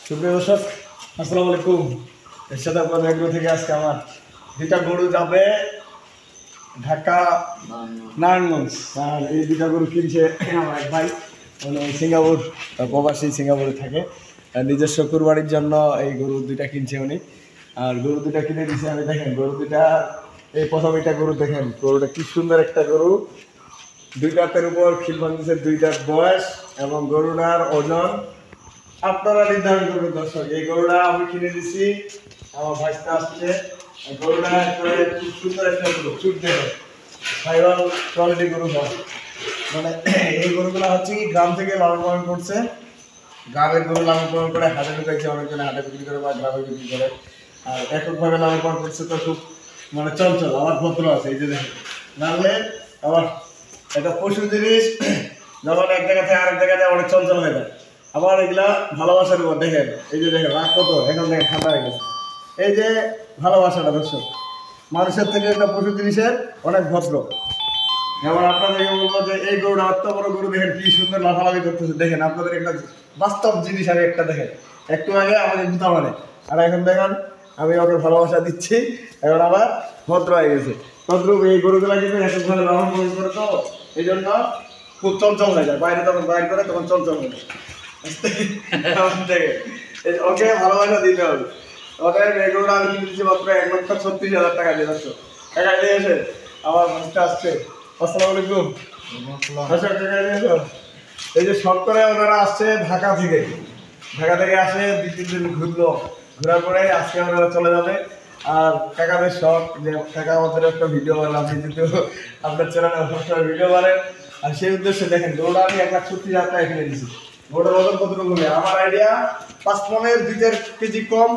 সুপ্রিয় দর্শক, আসসালামু আলাইকুম। এরশাদ এগ্রো থেকে আজকে আমার দুটা গরু যাবে ঢাকা নারায়ণগঞ্জ। আর এই দুটা গরু কিনছে আমার এক ভাই, মানে সিঙ্গাপুর প্রবাসী, সিঙ্গাপুরে থাকে। নিজস্ব কুরবানির জন্য এই গরু দুইটা কিনছে উনি। আর গরু দুটা কিনে দিয়েছে আমি। দেখেন গরু দুইটা, এই প্রথম এটা গরু দেখেন, গরুটা কি সুন্দর একটা গরু। দুই দাঁতের উপর খিল ভাঙছে, দুই দাঁত বয়স, এবং গরুটার ওজন আপনারা নির্ধারণ করবেন দর্শক। এই গরুটা আমি কিনে দিছি, আমার ভাইটা আসছে। গরুটা খুব সুন্দর একটা গরু, চুট দেখে ফাইবার কোয়ালিটি গরু হয়। মানে এই গরুগুলো হচ্ছে কি গ্রাম থেকে লালন পালন করছে, গ্রামের গরু লালন পালন করে হাটে ঢুকাইছে, অনেকজনে হাটে বিক্রি করে বা গ্রামে বিক্রি করে। আর এককভাবে লালন পালন করছে তো খুব মানে চঞ্চল, আবার ভদ্র আছে। এই যে দেখেন, নাহলে আবার একটা পশু জিনিস যখন এক জায়গা থেকে আরেক জায়গায় অনেক চঞ্চল হয়ে যায়। আবার এগুলা ভালোবাসার উপর দেখেন, এই যে দেখেন রাগ কত, এখন দেখেন ঠান্ডা হয়ে গেছে। এই যে ভালোবাসাটা দর্শক, মানুষের থেকে একটা পশু জিনিসের অনেক ভদ্র। এবার আপনাদেরকে বলবো যে এই গরুটা এত বড় গরু, দেখেন কি সুন্দর লাফালাফি করতেছে। দেখেন আপনাদের একটা বাস্তব জিনিস, আমি একটা দেখেন, একটু আগে আমাকে জুতা মানে, আর এখন দেখেন আমি ওকে ভালোবাসা দিচ্ছি, এখন আবার ভদ্র হয়ে গেছে। ভদ্র এই গরুগুলা কিন্তু এককভাবে লালন পালন করে, তো এই জন্য খুব চঞ্চল হয়ে যায়। বাইরে যখন বাইর করে তখন চঞ্চল হয়ে যায়। ওকে ভালোবাসা দিতে হবে। ওকে এই গরুটা আমি কিনে দিচ্ছি মাত্র 1,36,000 টাকা দিয়ে। দর্শক টাকা নিয়ে এসে আমার মানুষটা আসছে। আসসালামু আলাইকুম। এই যে শখ করে ওনারা আসছে ঢাকা থেকে, আসে 2-3 দিন ঘুরলো, ঘোরার পরে আজকে ওনারা চলে যাবে। আর কাকাদের শখ যে কাকা আমাদের একটা ভিডিও বানালাম, যেহেতু আপনার চ্যানেলে সবসময় ভিডিও বানান, আর সেই উদ্দেশ্যে দেখেন গরুটা আমি 1,36,000 টাকা কিনে দিচ্ছি। গরুটার ওজন কতটুকু হবে আমার আইডিয়া, 5 মনের 2 কেজি কম,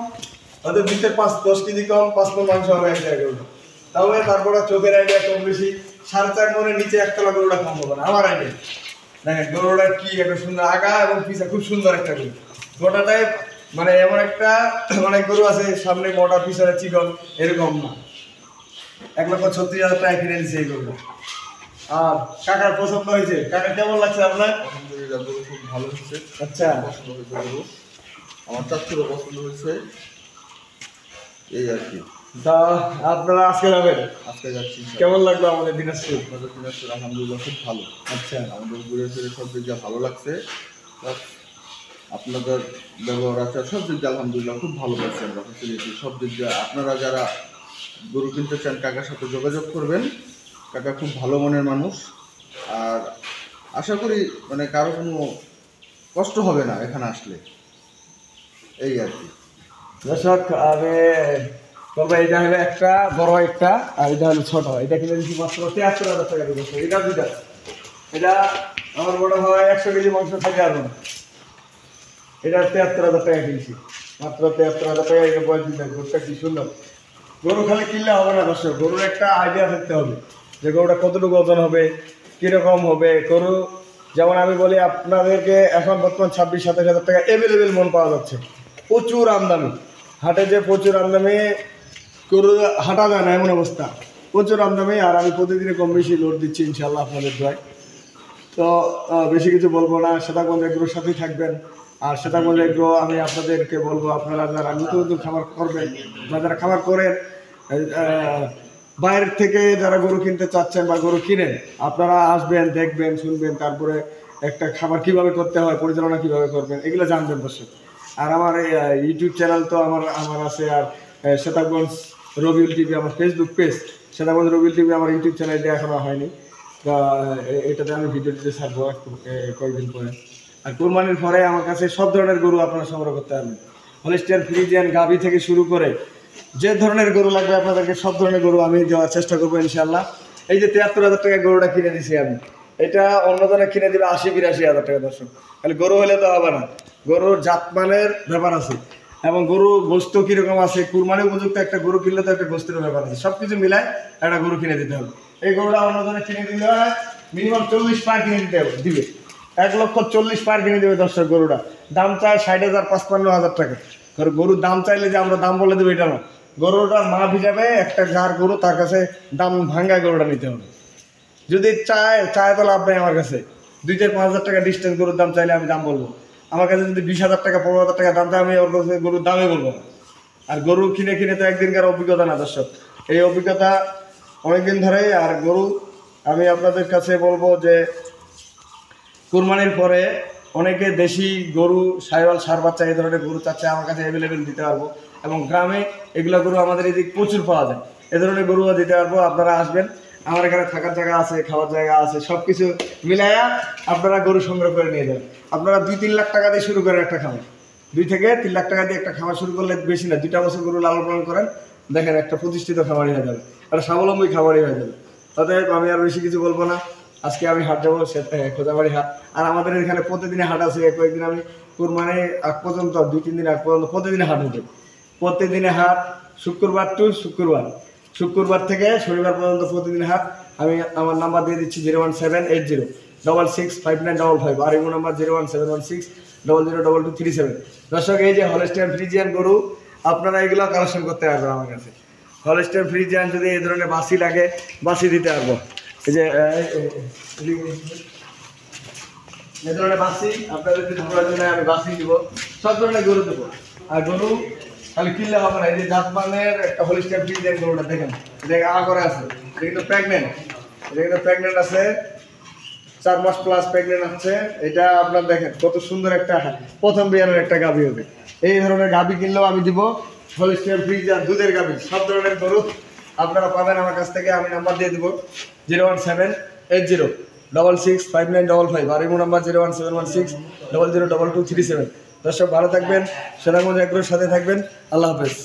ওদের 10 কেজি কম, 5 মন মাংস হবে এক জায়গায় গরুটা। তাহলে তারপরে চোখের আইডিয়া কম বেশি 4.5 মনের নিচে একতলা গরুটা কম হবে না আমার আইডিয়া। দেখেন গরুটা কি একটা সুন্দর আগা এবং পিছা, খুব সুন্দর একটা গরু। গোটাটাই মানে এমন একটা, অনেক গরু আছে সামনে মোটা পিছনে চিকন, এরকম না। 1,36,000 টাকা কিনে দিচ্ছে এই গরুটা। আর কাকার পছন্দ হয়েছে? কাকা কেমন লাগছে আপনার? আলহামদুলিল্লাহ, গরু খুব ভালো হয়েছে। আচ্ছা, পছন্দ হয়েছে গরু, আমার চাচুরও পছন্দ হয়েছে, এই আর কি। তা আপনারা আজকে যাবেন? আজকে যাচ্ছি। কেমন লাগলো আমাদের দিনাজপুর? আমাদের দিনাজপুর আলহামদুলিল্লাহ খুব ভালো। আচ্ছা, আমাদের ঘুরে ফিরে সব দিক দিয়ে ভালো লাগছে। প্লাস আপনাদের ব্যবহার আচার সব দিক দিয়ে আলহামদুলিল্লাহ খুব ভালো লাগছে। আমরা ফ্যাসিলিটি সব দিক দিয়ে, আপনারা যারা গরু কিনতে চান কাকার সাথে যোগাযোগ করবেন। কাকা খুব ভালো মনের মানুষ, আর আশা করি মানে কারো কোনো কষ্ট হবে না এখানে আসলে, এই আর কি। দর্শক আমি বলবো এটা হলো একটা বড় একটা, আর এটা হলো ছোট। এটা কিনে দিচ্ছি মাত্র 73,000 টাকা দিয়ে। এটা দুইটা, এটা আমার মনে হয় 100 কেজি মাংস থাকে আর না। এটা 73,000 টাকা কিনছি, মাত্র 73,000 টাকা। এটা বয়স দিতে গরুটা কি সুন্দর। গরু খালি কিনলে হবে না দর্শক, গরুর একটা আইডিয়া থাকতে হবে যে গরুটা কতটুকু ওজন হবে, কীরকম হবে গরু। যেমন আমি বলি আপনাদেরকে, এখন বর্তমান 26-27 হাজার টাকা অ্যাভেলেবেল মন পাওয়া যাচ্ছে, প্রচুর আমদানি। হাটে যে প্রচুর আমদানি, গরু হাঁটা যায় না এমন অবস্থা, প্রচুর আমদানি। আর আমি প্রতিদিনে কম বেশি লোড দিচ্ছি ইনশাল্লাহ আপনাদের দোয়ায়। তো বেশি কিছু বলবো না, শ্বেতাগঞ্জ এগ্রোর সাথেই থাকবেন। আর শ্বেতাগঞ্জ এগ্রো আমি আপনাদেরকে বলবো, আপনারা যারা নতুন নতুন খামার করবেন বা যারা খামার করেন, বাইরের থেকে যারা গরু কিনতে চাচ্ছেন বা গরু কিনেন, আপনারা আসবেন, দেখবেন, শুনবেন, তারপরে একটা খামার কীভাবে করতে হয়, পরিচালনা কীভাবে করবেন, এগুলো জানবেন দর্শক। আর আমার ইউটিউব চ্যানেল তো আমার আছে, আর শ্বেতাগঞ্জ রবিউল টিভি আমার ফেসবুক পেজ, শ্বেতাগঞ্জ রবিউল টিভি আমার ইউটিউব চ্যানেলটা এখনও হয়নি। এটাতে আমি ভিডিও দিতে ছাড়বো কয়েকদিন পরে। আর কোরবানির পরে আমার কাছে সব ধরনের গরু আপনারা সংগ্রহ করতে পারবেন, হলিস্টিয়ান, ফ্রিজিয়ান, গাভী থেকে শুরু করে যে ধরনের গরু লাগবে আপনাদেরকে সব ধরনের গরু আমি দেওয়ার চেষ্টা করবো ইনশাল্লাহ। এই যে 73,000 টাকা গরুটা কিনে দিছি আমি, এটা অন্যজনে কিনে দিবে 80-82 হাজার টাকা। দর্শক খালি গরু হলে তো হবে না, গরুর জাতমানের ব্যাপার আছে, এবং গরু গোস্ত কীরকম আছে, কুরবানি উপযুক্ত একটা গরু কিনলে তো একটা গোস্তের ব্যাপার আছে, সব কিছু মিলায় একটা গরু কিনে দিতে হবে। এই গরুটা অন্যজনে কিনে দিলে মিনিমাম 40 পার কিনে দিবে, 1,40,000 পার কিনে দেবে দর্শক। গরুটা দাম চায় 60,000-55,000 টাকা। গরুর দাম চাইলে যে আমরা দাম বলে দেবো এটা না, গরুটার মাপ হিসাবে একটা যার গরু তার কাছে দাম ভাঙ্গা গরুটা নিতে হবে। যদি চায় তাহলে আপনি আমার কাছে 2-5 হাজার টাকা ডিস্টেন্স গরুর দাম চাইলে আমি দাম বলবো। আমার কাছে যদি 20,000 টাকা 15,000 টাকা দাম দেয়, আমি ওর কাছে গরুর দামে বলবো না। আর গরু কিনে কিনে তো একদিনকার অভিজ্ঞতা না দর্শক, এই অভিজ্ঞতা অনেকদিন ধরেই। আর গরু আমি আপনাদের কাছে বলবো যে কুরবানির পরে অনেকে দেশি গরু, সাইওয়াল, সার বাচ্চা এই ধরনের গরু চাচ্ছে, আমার কাছে অ্যাভেলেবেল দিতে পারবো। এবং গ্রামে এগুলো গরু আমাদের এদিকে প্রচুর পাওয়া যায়, এ ধরনের গরুও দিতে পারবো। আপনারা আসবেন, আমার এখানে থাকার জায়গা আছে, খাওয়ার জায়গা আছে, সব কিছু মিলাইয়া আপনারা গরু সংগ্রহ করে নিয়ে যাবেন। আপনারা 2-3 লাখ টাকা দিয়ে শুরু করেন একটা খামার, 2 থেকে 3 লাখ টাকা দিয়ে একটা খামার শুরু করলে বেশি না, 2টা বছর গরু লালন পালন করেন, দেখেন একটা প্রতিষ্ঠিত খামারই হয়ে যাবে, একটা স্বাবলম্বী খামারই হয়ে যাবে। অতএব আমি আর বেশি কিছু বলবো না। আজকে আমি হাট যাবো, খোঁজাবাড়ি হাট। আর আমাদের এখানে প্রতিদিনে হাট আছে, কয়েকদিন আমি কুরবানি আগ পর্যন্ত 2-3 দিন আগ পর্যন্ত প্রতিদিনে হাট হতো। প্রতিদিনে হাট, শুক্রবার টু শুক্রবার, শুক্রবার থেকে শনিবার পর্যন্ত প্রতিদিন হাট। আমি আমার নাম্বার দিয়ে দিচ্ছি 01780665955, আর ইমো নাম্বার 01716002237। দর্শক, এই যে হলস্টাইন ফ্রিজিয়ান গরু, আপনারা এগুলো কালেকশন করতে পারবেন আমার কাছে। হলস্টাইন ফ্রিজিয়ান যদি এই ধরনের বাসি লাগে, বাসি দিতে পারবো। এই যে এই ধরনের বাসি আপনাদের যদি প্রয়োজন হয়, আমি বাসি দিব, সব ধরনের গরু দেবো। আর গরু খালি কিনলে হবে না, এই যে জাতমানের একটা হলিস্টাইন ফ্রিজিয়ান গরুটা দেখেন, এটা আ করে আছে, এটা কিন্তু প্রেগনেন্ট, এটা কিন্তু প্রেগনেন্ট আছে, 4 মাস প্লাস প্রেগনেন্ট আছে। এটা আপনার দেখেন কত সুন্দর একটা প্রথম বিয়ানের একটা গাভী হবে। এই ধরনের গাভী কিনলেও আমি দিব, হলিস্টাইন ফ্রিজিয়ান দুধের গাভী, সব ধরনের গরু আপনারা পাবেন আমার কাছ থেকে। আমি নাম্বার দিয়ে দেবো 01780665955, আর ইমো নাম্বার 01716002237। দর্শক, ভালো থাকবেন, সোনাগঞ্জ এগ্রোর সাথে থাকবেন। আল্লাহ হাফেজ।